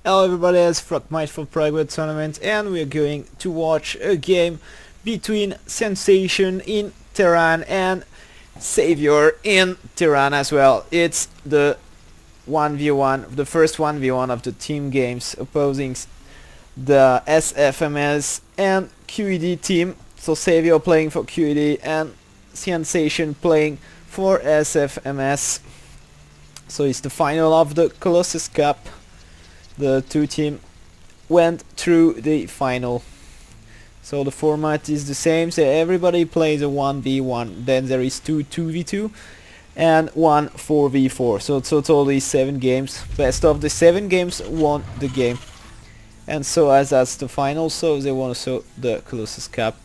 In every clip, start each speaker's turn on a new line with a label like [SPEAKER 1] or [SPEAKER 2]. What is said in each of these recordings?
[SPEAKER 1] Hello everybody, it's PRACBUD for PRACBUD tournament, and we're going to watch a game between sianzation in Tehran and Savior in Tehran as well. It's the 1v1, the first 1v1 of the team games opposing the sFmS and QED team. So Savior playing for QED and sianzation playing for sFmS. So it's the final of the Colossus Cup. The two teams went through the final. So the format is the same, so everybody plays a 1v1, then there is two 2v2 and one 4v4. So totally 7 games. Best of the 7 games won the game. And so as that's the final, so they won also the Colossus Cup.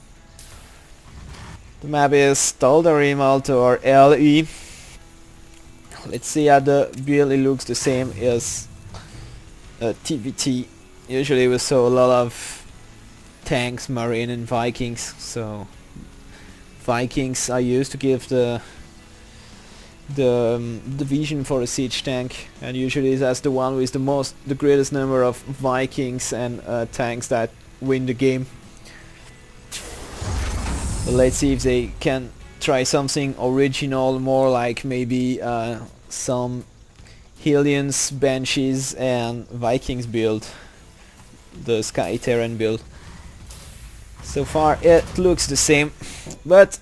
[SPEAKER 1] The map is Staldarim or LE. Let's see how the build, it looks the same as TVT. Usually we saw a lot of tanks, Marine and Vikings, so Vikings I used to give the division for a siege tank, and usually that's the one with the greatest number of Vikings and tanks that win the game. But let's see if they can try something original, more like maybe some Hellions, Banshees and Vikings build, the Sky Terran build. So far it looks the same, but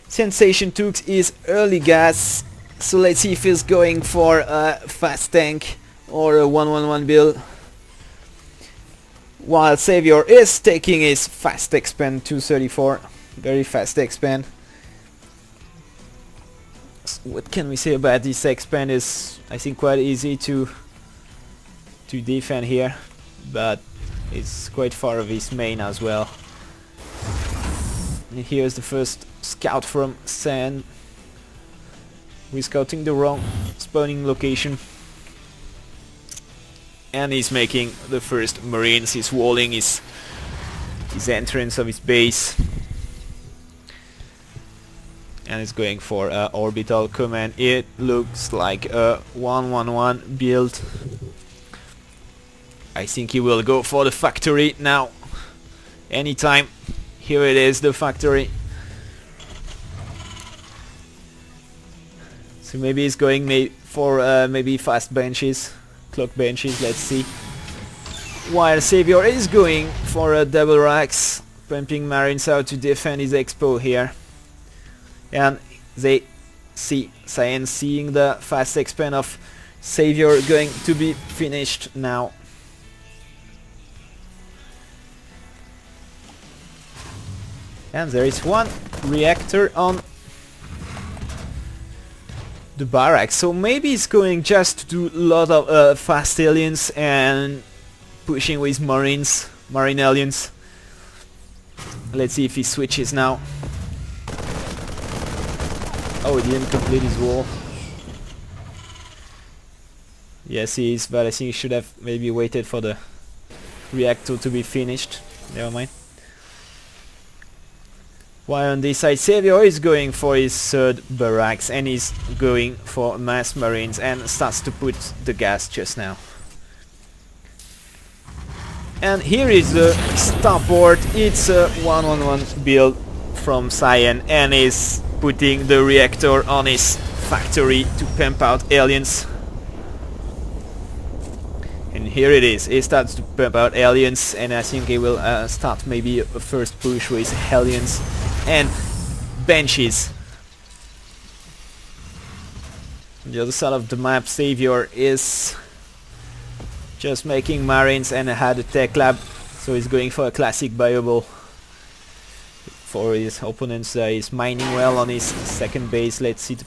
[SPEAKER 1] sianzation took his early gas, so let's see if he's going for a fast tank or a 1-1-1 build, while Savior is taking his fast expand 234, very fast expand. What can we say about this expand? Is I think quite easy to defend here, but it's quite far of his main as well. And here's the first scout from Sand. We're scouting the wrong spawning location, and he's making the first Marines. He's walling his entrance of his base, and it's going for orbital command. It looks like a 1-1-1 build. I think he will go for the factory now. Anytime. Here it is, the factory. So maybe he's going for maybe fast benches, clock benches, let's see. While Savior is going for a double racks, pumping Marines out to defend his expo here. And they see Cyan seeing the fast expand of Savior going to be finished now. And there is one reactor on the barracks, so maybe he's going just to do a lot of fast aliens and pushing with marine aliens. Let's see if he switches now. Oh, he didn't complete his wall. Yes, he is, but I think he should have maybe waited for the reactor to be finished. Never mind. While on this side, Savior is going for his third barracks, and he's going for mass Marines and starts to put the gas just now. And here is the starport. It's a 1-1-1 build from Cyan, and is putting the reactor on his factory to pump out aliens. And here it is, he starts to pump out aliens, and I think he will start maybe a first push with Hellions and Banshees. On the other side of the map, Savior is just making Marines and had a tech lab, so he's going for a classic viable. For his opponents, he's mining well on his second base. Let's see the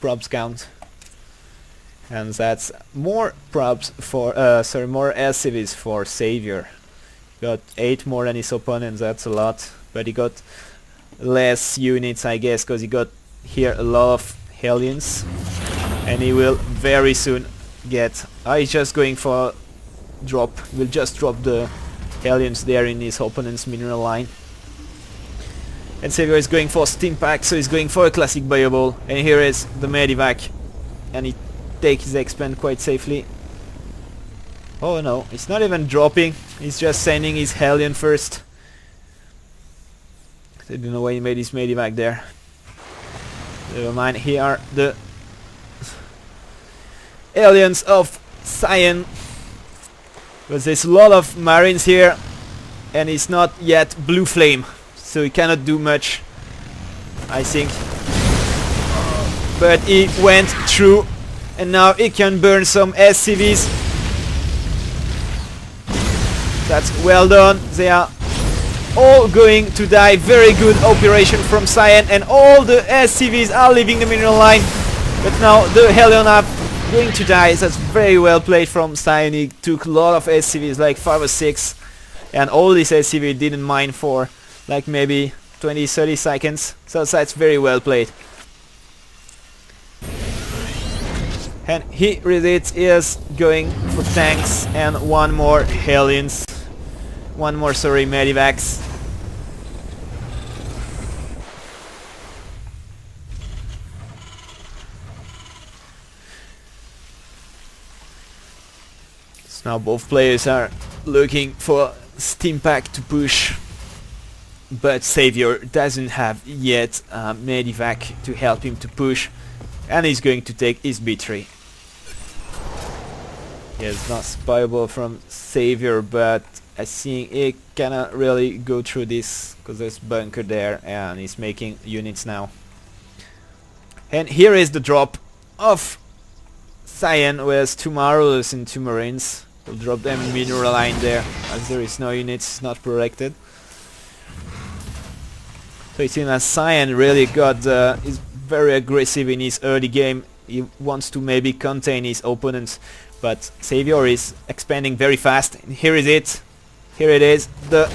[SPEAKER 1] probs count, and that's more probs for more air civils for Savior. Got 8 more than his opponent. That's a lot, but he got less units, I guess, because he got here a lot of Hellions, and he will very soon get. He's just going for drop. Will just drop the Hellions there in his opponent's mineral line. And Savior is going for steam pack, so he's going for a classic viable. And here is the medivac, and he takes his expand quite safely. Oh no, he's not even dropping. He's just sending his Hellion first. I don't know why he made his medivac there. Never mind, here are the aliens of Cyan. Because there's a lot of marines here, and he's not yet blue flame, so he cannot do much, I think. But he went through, and now he can burn some SCVs. That's well done. They are all going to die. Very good operation from Cyan, and all the SCVs are leaving the mineral line. But now the Hellion are going to die. That's very well played from Cyan. He took a lot of SCVs, like 5 or 6, and all these SCV didn't mine for like maybe 20-30 seconds. So that's very well played. And here it is going for tanks and one more Hellions. One more, sorry, medivacs. So now both players are looking for Steam Pack to push, but Savior doesn't have yet a medivac to help him to push, and he's going to take his B3. Yes, not spyable from Savior, but I think he cannot really go through this because there's bunker there, and he's making units now. And here is the drop of Cyan with 2 Marauders and 2 Marines. We'll drop them in mineral line there, as there is no units not protected. So it seems that Cyan really got is very aggressive in his early game. He wants to maybe contain his opponents, but Savior is expanding very fast. And here is it. Here it is, the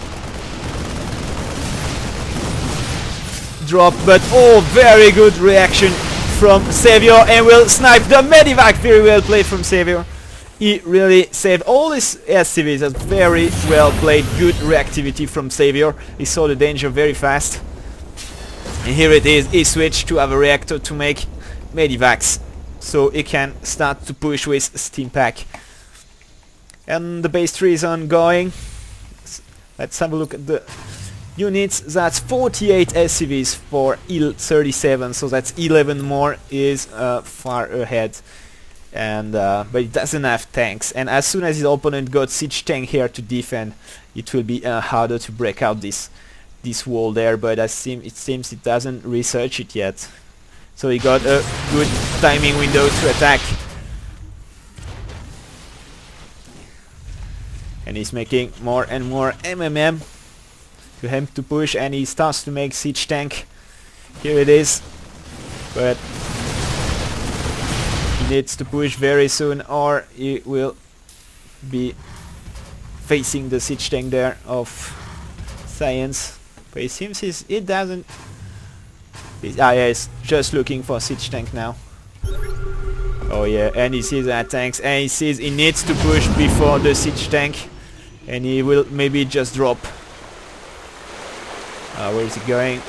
[SPEAKER 1] drop, but oh, very good reaction from Savior, and will snipe the medivac. Very well played from Savior. He really saved all his SCVs. That's very well played. Good reactivity from Savior. He saw the danger very fast. And here it is. He switched to have a reactor to make medivacs, so he can start to push with Steam Pack. And the base 3 is ongoing. Let's have a look at the units. That's 48 SCVs for Il-37, so that's 11 more. Is far ahead. And but it doesn't have tanks, and as soon as his opponent got siege tank here to defend, it will be harder to break out this wall there, but it seems it doesn't research it yet, so he got a good timing window to attack. And he's making more and more MMM to him to push, and he starts to make siege tank. Here it is, but he needs to push very soon, or he will be facing the siege tank there of Science. But it seems it doesn't. Yeah, he's just looking for siege tank now. Oh yeah, and he sees that tanks, and he sees he needs to push before the siege tank, and he will maybe just drop. Where is he going?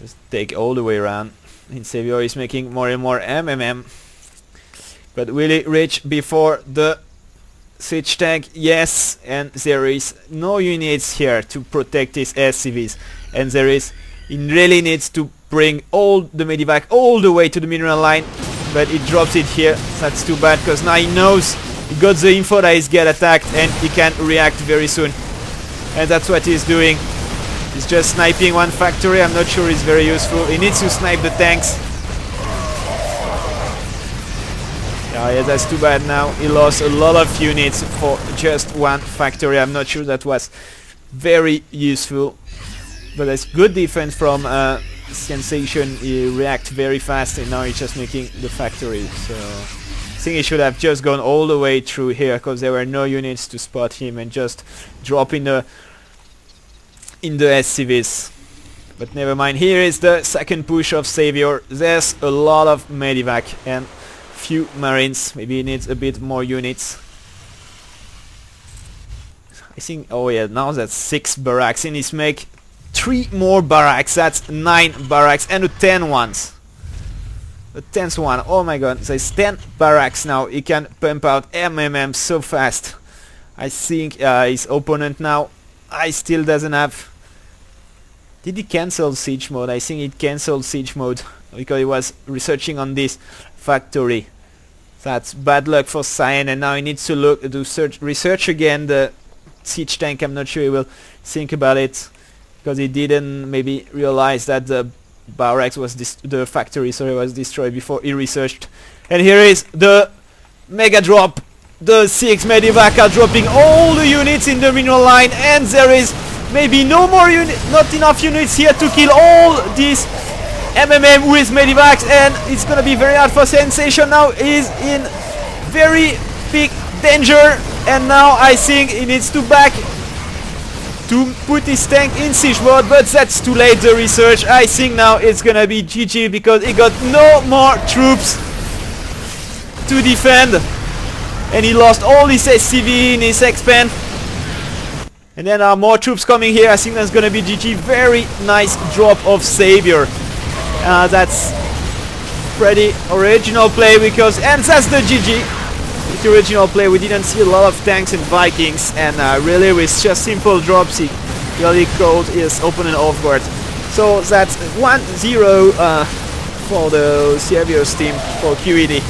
[SPEAKER 1] Just take all the way around. And Savior is making more and more MMM. But will he reach before the siege tank? Yes, and there is no units here to protect his SCVs. And there is, he really needs to bring all the medivac all the way to the mineral line. But he drops it here. That's too bad, because now he knows, he got the info that he's get attacked, and he can react very soon. And that's what he's doing. He's just sniping one factory. I'm not sure it's very useful. He needs to snipe the tanks. Yeah, that's too bad now. He lost a lot of units for just one factory. I'm not sure that was very useful. But that's good defense from sianzation. He reacts very fast, and now he's just making the factory. So I think he should have just gone all the way through here, because there were no units to spot him, and just drop in the SCVs. But never mind. Here is the second push of Savior. There's a lot of medivac and few marines. Maybe he needs a bit more units. I think, oh yeah, now that's 6 barracks, and he's make 3 more barracks. That's 9 barracks, and 10 ones. The 10th one. Oh my god, there's 10 barracks now. He can pump out MMM so fast. I think his opponent now, I still doesn't have... Did he cancel siege mode? I think he cancelled siege mode because he was researching on this factory. That's bad luck for Cyan, and now he needs to research again the siege tank. I'm not sure he will think about it because he didn't maybe realize that the barracks was the factory, sorry, was destroyed before he researched. And here is the mega drop. The 6 medivac are dropping all the units in the mineral line, and there is maybe not enough units here to kill all these MMM with medivacs, and it's gonna be very hard for sFmS. Now he's in very big danger, and now I think he needs to back to put his tank in siege mode, but that's too late. The research, I think now it's gonna be GG because he got no more troops to defend, and he lost all his SCV in his expand. And then there are more troops coming here. I think that's gonna be GG. Very nice drop of Savior. That's pretty original play because, and that's the GG. With the original play, we didn't see a lot of tanks and Vikings, and really with just simple drops he really caught his opponent off guard. So that's 1-0 for the Savior's team for QED.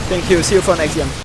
[SPEAKER 1] Thank you, see you for next game.